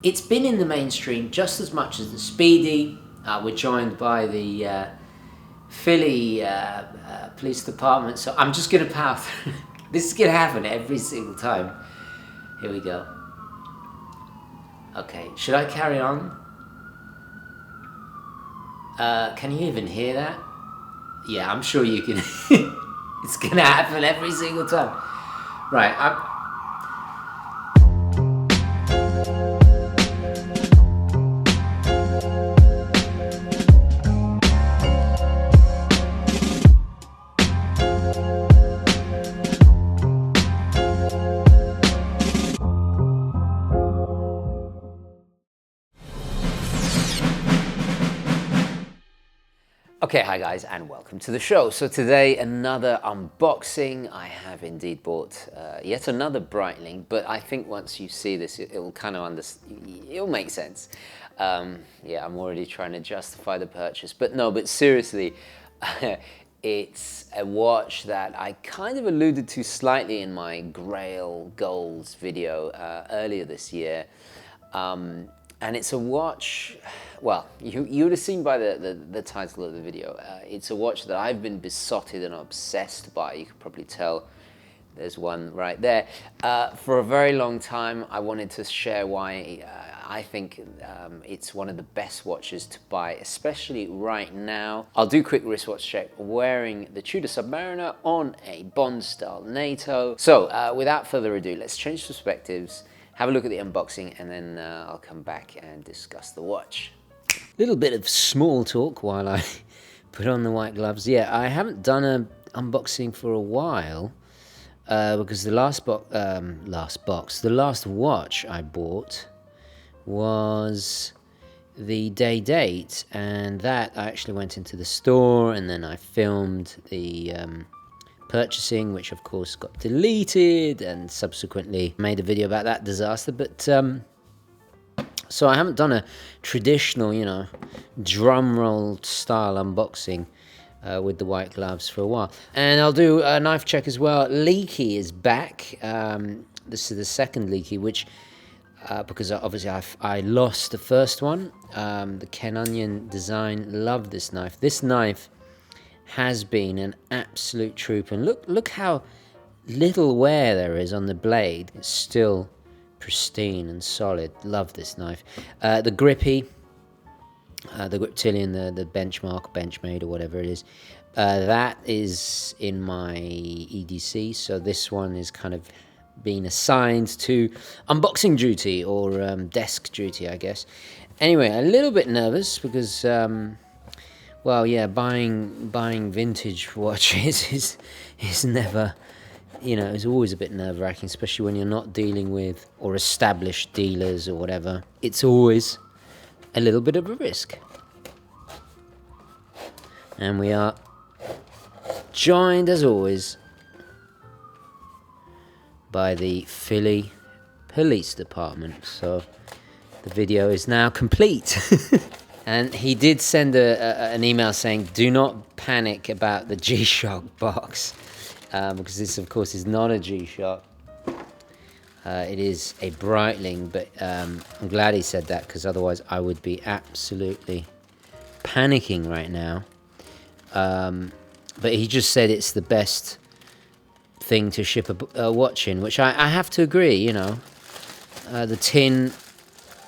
It's been in the mainstream just as much as the Speedy. We're joined by the Philly Police Department, so I'm just going to power through. This is going to happen every single time. Here we go. Okay, should I carry on? Can you even hear that? Yeah, I'm sure you can. It's going to happen every single time. Right, Okay, hi guys, and welcome to the show. So today, another unboxing. I have indeed bought yet another Breitling, but I think once you see this, it will kind of it'll make sense. Yeah, I'm already trying to justify the purchase, but seriously, it's a watch that I kind of alluded to slightly in my Grail Goals video earlier this year. And it's a watch, well, you would have seen by the title of the video, it's a watch that I've been besotted and obsessed by. You could probably tell there's one right there. For a very long time, I wanted to share why I think it's one of the best watches to buy, especially right now. I'll do a quick wristwatch check wearing the Tudor Submariner on a Bond-style NATO. So without further ado, let's change perspectives. Have a look at the unboxing, and then I'll come back and discuss the watch. Little bit of small talk while I put on the white gloves. Yeah, I haven't done an unboxing for a while because the last watch I bought was the day date, and that I actually went into the store and then I filmed the purchasing, which of course got deleted, and subsequently made a video about that disaster. But so I haven't done a traditional, drum roll style unboxing with the white gloves for a while. And I'll do a knife check as well. Leaky is back. This is the second Leaky, which because obviously I lost the first one, the Ken Onion design. Love this knife. This knife has been an absolute trooper, and look how little wear there is on the blade. It's still pristine and solid. Love this knife. The grippy, the Griptilian, the benchmark, Benchmade, or whatever it is, that is in my EDC, so this one is kind of being assigned to unboxing duty, or desk duty, I guess. Anyway, a little bit nervous because well, yeah, buying vintage watches is never, it's always a bit nerve-wracking, especially when you're not dealing with or established dealers or whatever. It's always a little bit of a risk. And we are joined, as always, by the Philly Police Department. So the video is now complete. And he did send an email saying, do not panic about the G-Shock box, because this, of course, is not a G-Shock. It is a Breitling, but I'm glad he said that, because otherwise I would be absolutely panicking right now. But he just said it's the best thing to ship a watch in, which I have to agree, The tin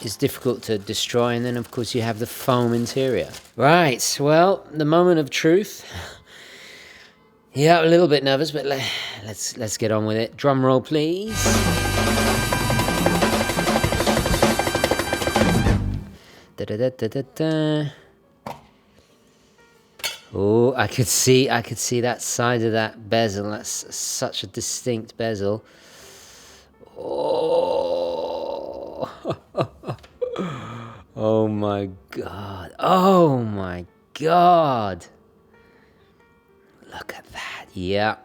is difficult to destroy, and then of course you have the foam interior. Right, well, the moment of truth. Yeah, a little bit nervous, but let's get on with it. Drum roll, please. Da da da da da da. Oh, I could see that side of that bezel. That's such a distinct bezel. Oh. Oh my god. Oh my god. Look at that. Yeah.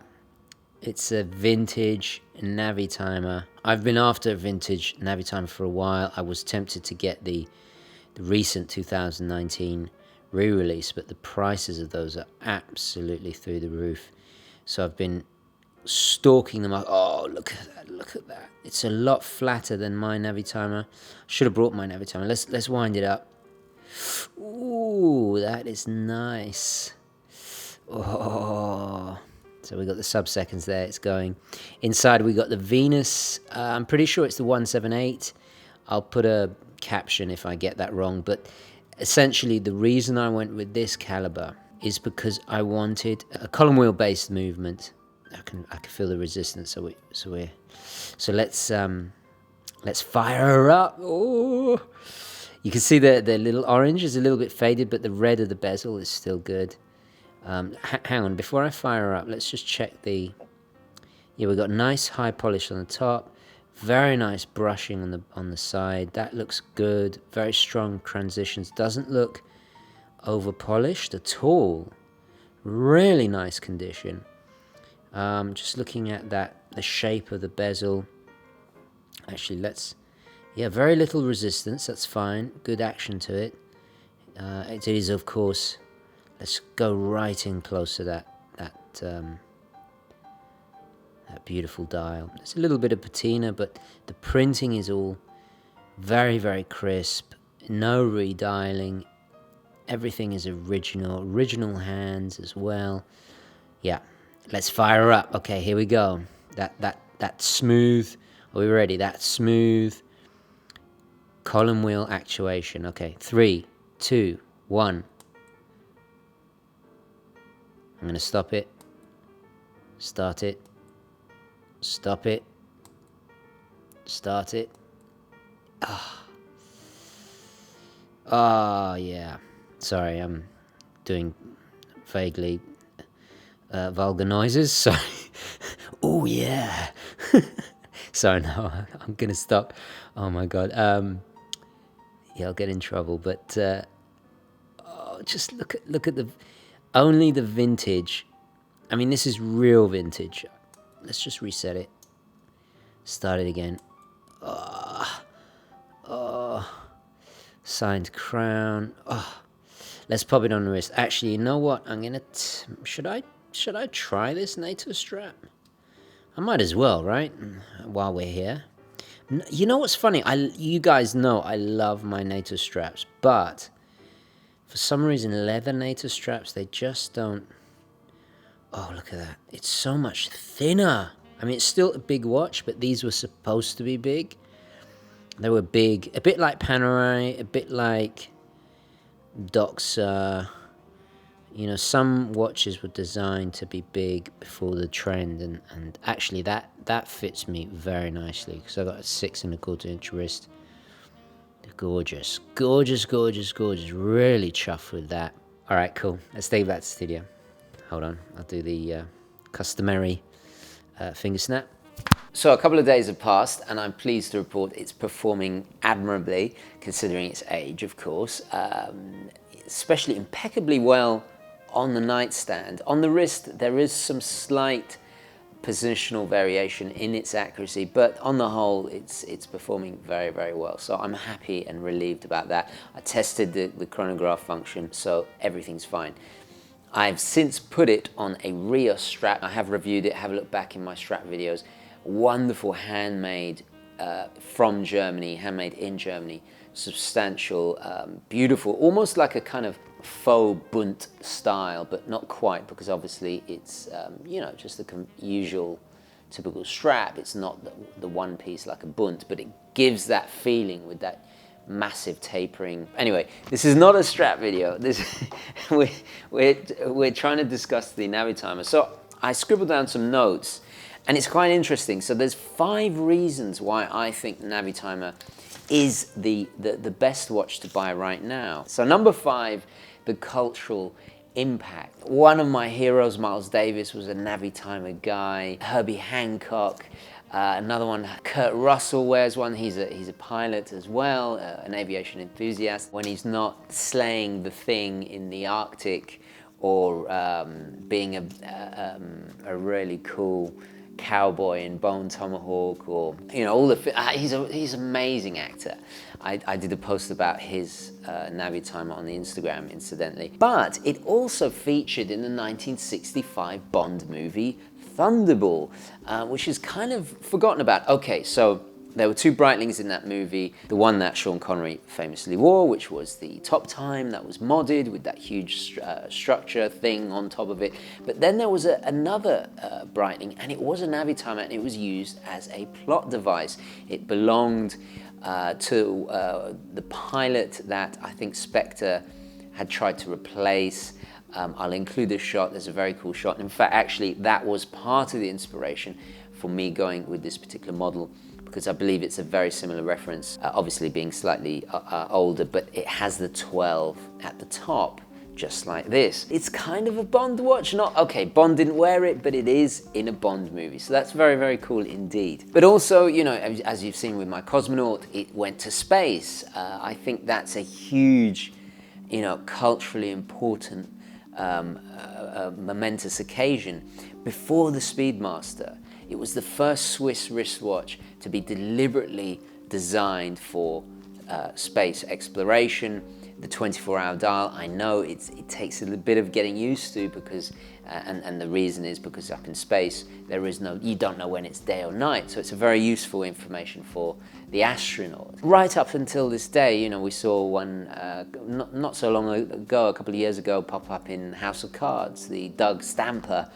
It's a vintage Navitimer. I've been after a vintage Navitimer for a while. I was tempted to get the recent 2019 re-release, but the prices of those are absolutely through the roof. So I've been stalking them. Oh, look at that. look at that. It's a lot flatter than my Navitimer. Should have brought my Navitimer. Let's wind it up. Ooh, that is nice. Oh, so we got the sub-seconds there. It's going. Inside we got the Venus. I'm pretty sure it's the 178. I'll put a caption if I get that wrong, but essentially the reason I went with this caliber is because I wanted a column wheel based movement. I can feel the resistance, so let's fire her up. Oh, you can see the little orange is a little bit faded, but the red of the bezel is still good. Hang on, before I fire her up, let's just check the. Yeah, we've got nice high polish on the top, very nice brushing on the side. That looks good. Very strong transitions. Doesn't look over polished at all. Really nice condition. Just looking at the shape of the bezel. Actually, very little resistance, that's fine. Good action to it. It is, of course, let's go right in close to that beautiful dial. There's a little bit of patina, but the printing is all very, very crisp. No redialing. Everything is original hands as well. Yeah. Let's fire her up. Okay, here we go. That smooth. Are we ready? That smooth column wheel actuation. Okay, 3, 2, 1. I'm gonna stop it. Start it. Stop it. Start it. Oh yeah. Sorry, I'm doing vaguely vulgar noises. Sorry. Oh yeah. Sorry, no, I'm gonna stop. Oh my god. Yeah, I'll get in trouble. But just look at only the vintage. I mean, this is real vintage. Let's just reset it. Start it again. Signed crown. Let's pop it on the wrist. Actually, you know what? I'm gonna. Should I try this NATO strap? I might as well, right? While we're here. You know what's funny? You guys know I love my NATO straps, but for some reason, leather NATO straps, they just don't. Oh, look at that! It's so much thinner. I mean, it's still a big watch, but these were supposed to be big. They were big, a bit like Panerai, a bit like Doxa. You know, some watches were designed to be big before the trend, and actually that fits me very nicely because I've got a 6 1/4 inch wrist. Gorgeous, gorgeous, gorgeous, gorgeous. Really chuffed with that. All right, cool. Let's take it back to the studio. Hold on, I'll do the customary finger snap. So a couple of days have passed, and I'm pleased to report it's performing admirably, considering its age, of course. Especially impeccably well on the nightstand. On the wrist, there is some slight positional variation in its accuracy, but on the whole, it's performing very, very well. So I'm happy and relieved about that. I tested the chronograph function, so everything's fine. I've since put it on a Rios strap. I have reviewed it, have a look back in my strap videos. Wonderful handmade from Germany, handmade in Germany. Substantial, beautiful, almost like a kind of faux bunt style, but not quite, because obviously it's, you know, just the usual typical strap. It's not the one piece like a bunt, but it gives that feeling with that massive tapering. Anyway, this is not a strap video. We're trying to discuss the Navitimer. So I scribbled down some notes, and it's quite interesting. So there's 5 reasons why I think Navitimer is the best watch to buy right now. So number 5, the cultural impact. One of my heroes, Miles Davis, was a Navitimer guy. Herbie Hancock. Another one, Kurt Russell wears one. He's a pilot as well, an aviation enthusiast. When he's not slaying the thing in the Arctic or being a really cool cowboy in Bone Tomahawk, or you know, all the he's an amazing actor. I did a post about his Navitimer on the Instagram, incidentally. But it also featured in the 1965 Bond movie thunderball, which is kind of forgotten about. Okay, so there were two Breitlings in that movie. The one that Sean Connery famously wore, which was the top time that was modded with that huge structure thing on top of it. But then there was another Breitling, and it was a Navitimer, and it was used as a plot device. It belonged to the pilot that I think Spectre had tried to replace. I'll include this shot. There's a very cool shot. In fact, actually, that was part of the inspiration for me going with this particular model, because I believe it's a very similar reference, obviously being slightly older, but it has the 12 at the top, just like this. It's kind of a Bond watch, okay, Bond didn't wear it, but it is in a Bond movie, so that's very, very cool indeed. But also, you know, as you've seen with my Cosmonaut, it went to space. I think that's a huge, you know, culturally important, momentous occasion. Before the Speedmaster, it was the first Swiss wristwatch to be deliberately designed for space exploration. The 24-hour dial, I know it takes a little bit of getting used to, because, and the reason is because up in space, you don't know when it's day or night, so it's a very useful information for the astronaut. Right up until this day, you know, we saw one not so long ago, a couple of years ago, pop up in House of Cards, the Doug Stamper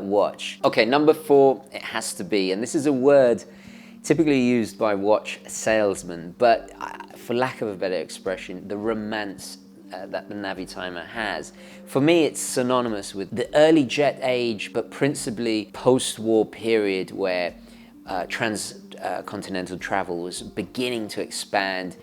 watch. Okay, number 4, it has to be, and this is a word typically used by watch salesmen, but for lack of a better expression, the romance that the Navitimer has. For me, it's synonymous with the early jet age, but principally post-war period where transcontinental travel was beginning to expand.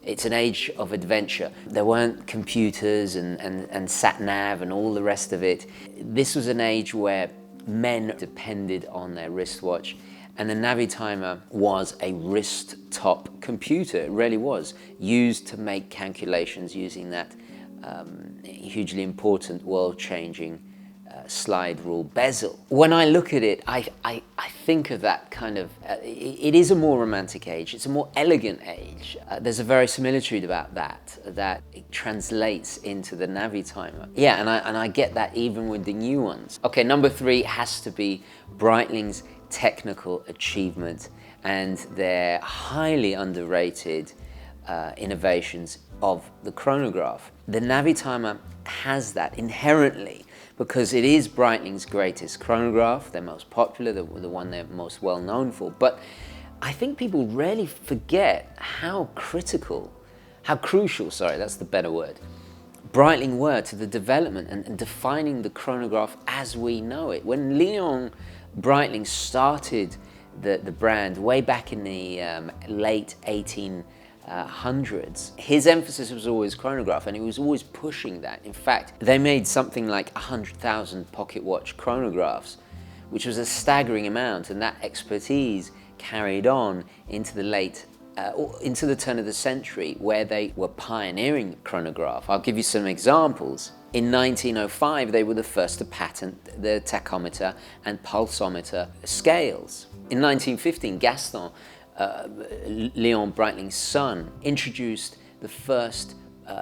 It's an age of adventure. There weren't computers and sat-nav and all the rest of it. This was an age where men depended on their wristwatch, and the Navitimer was a wrist-top computer. It really was, used to make calculations using that hugely important, world-changing slide rule bezel. When I look at it, I think of that kind of, it is a more romantic age, it's a more elegant age. There's a verisimilitude about that it translates into the Navitimer. Yeah, and I get that even with the new ones. Okay, number 3 has to be Breitling's technical achievement and their highly underrated innovations of the chronograph. The Navitimer has that inherently because it is Breitling's greatest chronograph, their most popular, the one they're most well known for. But I think people rarely forget how crucial, that's the better word, Breitling were to the development and defining the chronograph as we know it. When Leon Breitling started the brand way back in the late 1800s, his emphasis was always chronograph, and he was always pushing that. In fact, they made something like 100,000 pocket watch chronographs, which was a staggering amount, and that expertise carried on into the turn of the century, where they were pioneering the chronograph. I'll give you some examples. In 1905, they were the first to patent the tachometer and pulsometer scales. In 1915, Gaston, Leon Breitling's son, introduced the first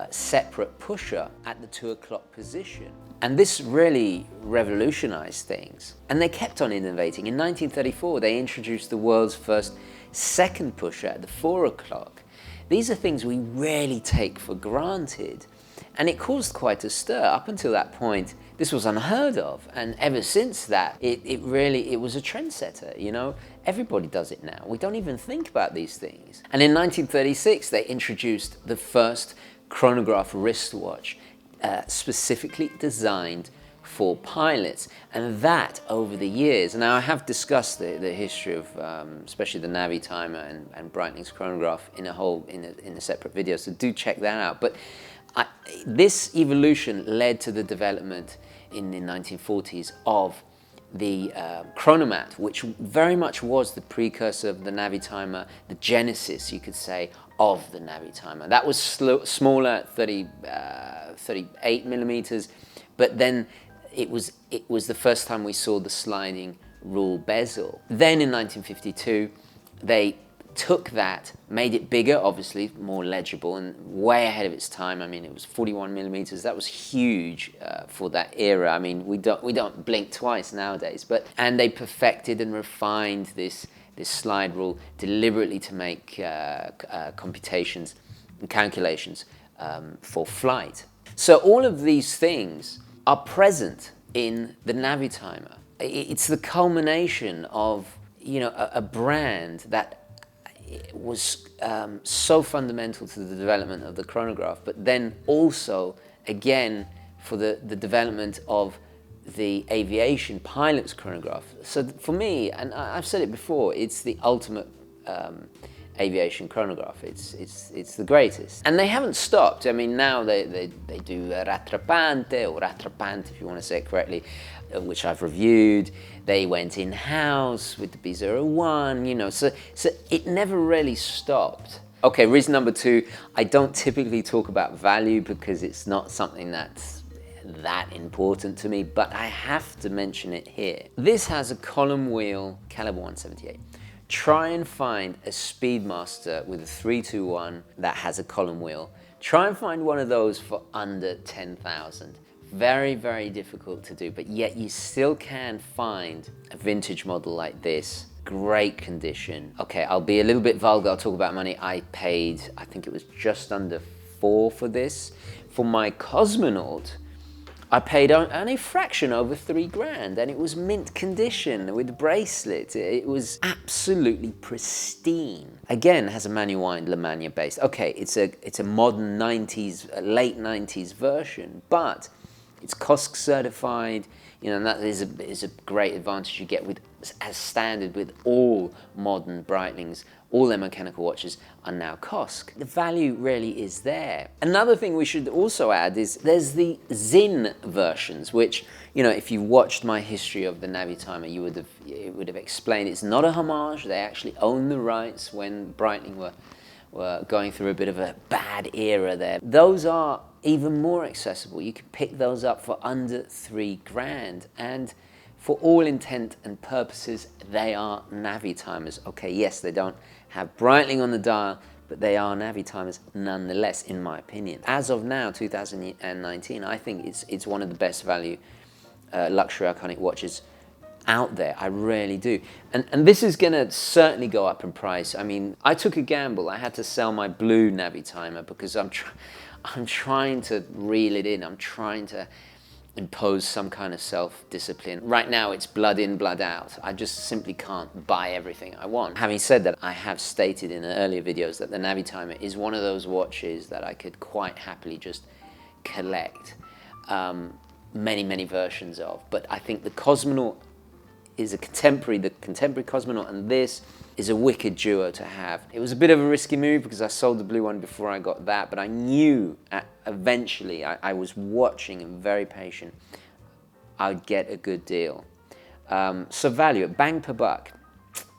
separate pusher at the 2 o'clock position. And this really revolutionized things. And they kept on innovating. In 1934, they introduced the world's first second pusher at the 4 o'clock. These are things we rarely take for granted. And it caused quite a stir. Up until that point, this was unheard of. And ever since that, it was a trendsetter, you know? Everybody does it now. We don't even think about these things. And in 1936, they introduced the first chronograph wristwatch, specifically designed for pilots. And that, over the years, now I have discussed the history of especially the Navitimer and Breitling's chronograph in a separate video, so do check that out. But this evolution led to the development in the 1940s of the chronomat, which very much was the precursor of the Navitimer, the genesis, you could say, of the Navitimer. That was smaller, 38 millimeters, but then it was the first time we saw the sliding rule bezel. Then in 1952, they took that, made it bigger, obviously more legible and way ahead of its time. I mean, it was 41 millimeters. That was huge for that era. I mean, we don't blink twice nowadays. And they perfected and refined this slide rule deliberately to make computations and calculations for flight. So all of these things are present in the Navitimer. It's the culmination of, you know, a brand that was so fundamental to the development of the chronograph, but then also, again, for the development of the aviation pilot's chronograph. So for me, and I've said it before, it's the ultimate aviation chronograph. It's the greatest. And they haven't stopped. I mean, now they do rattrapante, or rattrapante if you want to say it correctly, which I've reviewed. They went in-house with the B01, you know, so it never really stopped. Okay, reason number 2, I don't typically talk about value because it's not something that's that important to me, but I have to mention it here. This has a column wheel caliber 178. Try and find a Speedmaster with a 321 that has a column wheel. Try and find one of those for under 10,000. Very, very difficult to do, but yet you still can find a vintage model like this. Great condition. Okay, I'll be a little bit vulgar, I'll talk about money. I paid, I think it was just under 4 for this. For my Cosmonaut, I paid only a fraction over 3 grand, and it was mint condition with bracelet. It was absolutely pristine. Again, has a manual wind Lemania base. Okay, it's a modern 90s, late 90s version, but it's COSC certified, you know, and that is a great advantage you get with, as standard with all modern Breitlings. All their mechanical watches are now COSC. The value really is there. Another thing we should also add is there's the Zinn versions, which, you know, if you watched my history of the Navitimer, it would have explained it's not a homage. They actually own the rights when Breitling were going through a bit of a bad era there. Those are even more accessible. You can pick those up for under 3 grand, and for all intent and purposes, they are Navitimers. Okay, yes, they don't have Breitling on the dial, but they are Navitimers nonetheless, in my opinion. As of now, 2019, I think it's one of the best value luxury iconic watches out there. I really do. And this is going to certainly go up in price. I mean, I took a gamble. I had to sell my blue Navitimer because I'm trying to reel it in. I'm trying to impose some kind of self-discipline. Right now it's blood in, blood out. I just simply can't buy everything I want. Having said that, I have stated in earlier videos that the Navitimer is one of those watches that I could quite happily just collect many versions of. But I think the Cosmonaut is the contemporary Cosmonaut, and this is a wicked duo to have. It was a bit of a risky move because I sold the blue one before I got that, but I knew eventually, I was watching and very patient, I'd get a good deal. So value, bang per buck,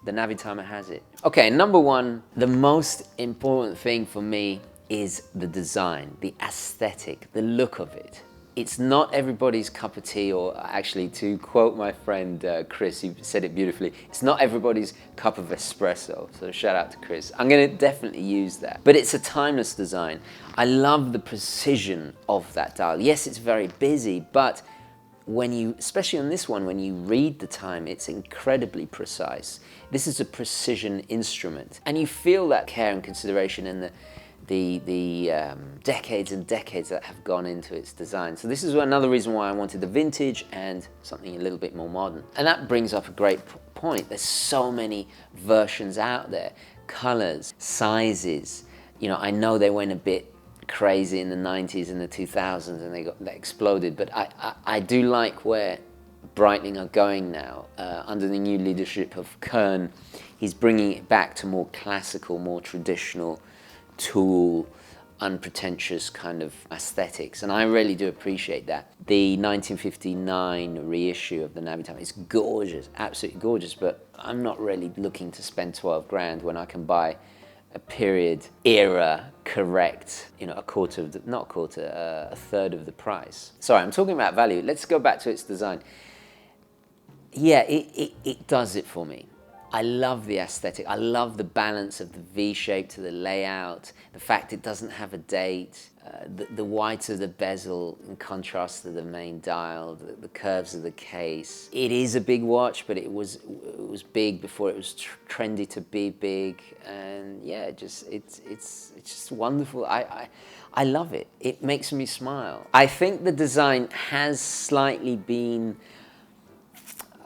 the Navitimer has it. Okay, number 1, the most important thing for me is the design, the aesthetic, the look of it. It's not everybody's cup of tea, or actually, to quote my friend Chris, he said it beautifully, it's not everybody's cup of espresso. So shout out to Chris. I'm going to definitely use that. But it's a timeless design. I love the precision of that dial. Yes, it's very busy, but when you, especially on this one, when you read the time, it's incredibly precise. This is a precision instrument, and you feel that care and consideration in the decades and decades that have gone into its design. So this is another reason why I wanted the vintage and something a little bit more modern. And that brings up a great point. There's so many versions out there, colors, sizes. You know, I know they went a bit crazy in the 90s and the 2000s and they exploded, but I do like where Breitling are going now. Under the new leadership of Kern, he's bringing it back to more classical, more traditional tool, unpretentious kind of aesthetics, and I really do appreciate that. The 1959 reissue of the Navitimer is gorgeous, absolutely gorgeous, but I'm not really looking to spend 12 grand when I can buy a period era correct, you know, a third of the price. Sorry, I'm talking about value. Let's go back to its design. Yeah, it does it for me. I love the aesthetic. I love the balance of the V shape to the layout, the fact it doesn't have a date, the white of the bezel in contrast to the main dial, the curves of the case. It is a big watch, but it was big before it was trendy to be big, and yeah, it's just wonderful. I love it. It makes me smile. I think the design has slightly been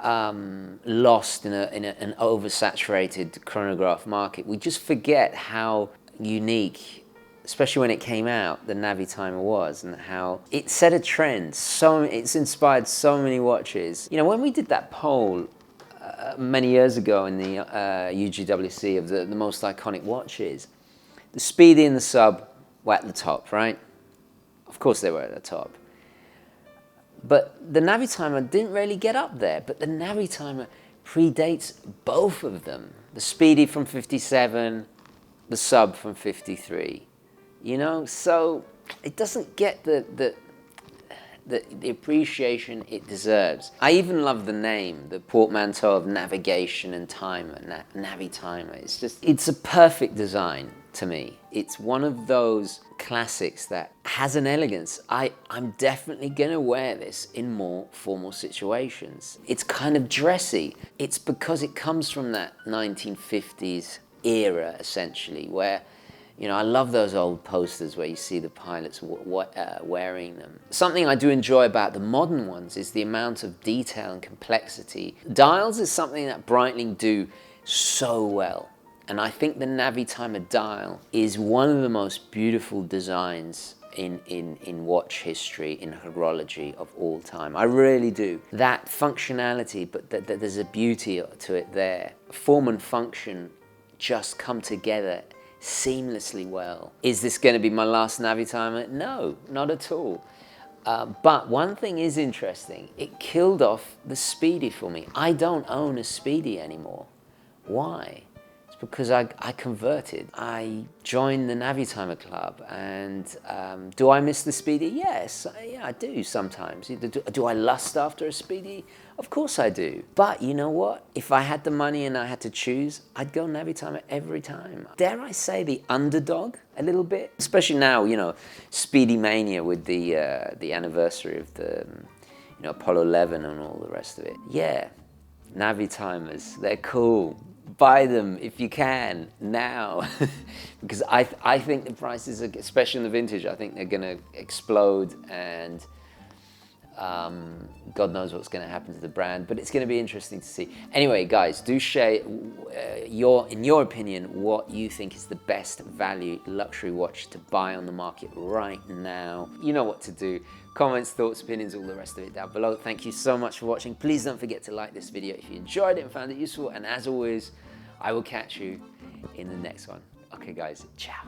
lost in an oversaturated chronograph market. We just forget how unique, especially when it came out, the Navitimer was, and how it set a trend. So it's inspired so many watches. You know, when we did that poll many years ago in the UGWC of the most iconic watches, the Speedy and the Sub were at the top, right? Of course they were at the top. But the Navitimer didn't really get up there. But the Navitimer predates both of them. The Speedy from 57, the Sub from 53. You know, so it doesn't get the appreciation it deserves. I even love the name, the portmanteau of navigation and timer, Navitimer. It's a perfect design to me. It's one of those classics that has an elegance. I'm definitely gonna wear this in more formal situations. It's kind of dressy. It's because it comes from that 1950s era, essentially, where, you know, I love those old posters where you see the pilots wearing them. Something I do enjoy about the modern ones is the amount of detail and complexity. Dials is something that Breitling do so well. And I think the Navitimer dial is one of the most beautiful designs in watch history, in horology of all time. I really do. That functionality, but there's a beauty to it there. Form and function just come together seamlessly well. Is this going to be my last Navitimer? No, not at all. But one thing is interesting. It killed off the Speedy for me. I don't own a Speedy anymore. Why? It's because I converted. I joined the Navitimer club, and do I miss the Speedy? Yes, yeah, I do sometimes. Do I lust after a Speedy? Of course I do. But you know what? If I had the money and I had to choose, I'd go Navitimer every time. Dare I say the underdog a little bit? Especially now, you know, Speedy Mania with the anniversary of the, you know, Apollo 11 and all the rest of it. Yeah, Navitimers, they're cool. Buy them if you can now, because I think the prices, especially in the vintage, I think they're going to explode, and God knows what's going to happen to the brand, but it's going to be interesting to see. Anyway, guys, do share in your opinion, what you think is the best value luxury watch to buy on the market right now. You know what to do. Comments, thoughts, opinions, all the rest of it down below. Thank you so much for watching. Please don't forget to like this video if you enjoyed it and found it useful. And as always, I will catch you in the next one. Okay, guys, ciao.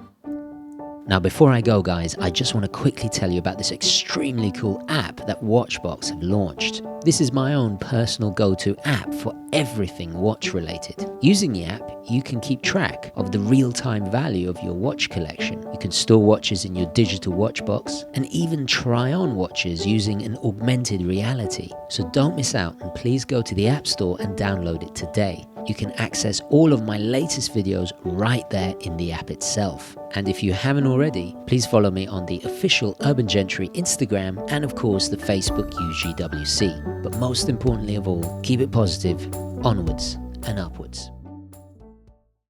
Now, before I go, guys, I just want to quickly tell you about this extremely cool app that Watchbox have launched. This is my own personal go-to app for everything watch related. Using the app, you can keep track of the real-time value of your watch collection. You can store watches in your digital watch box and even try on watches using an augmented reality. So don't miss out, and please go to the App Store and download it today. You can access all of my latest videos right there in the app itself. And if you haven't already, please follow me on the official Urban Gentry Instagram and of course the Facebook UGWC. But most importantly of all, keep it positive, onwards and upwards.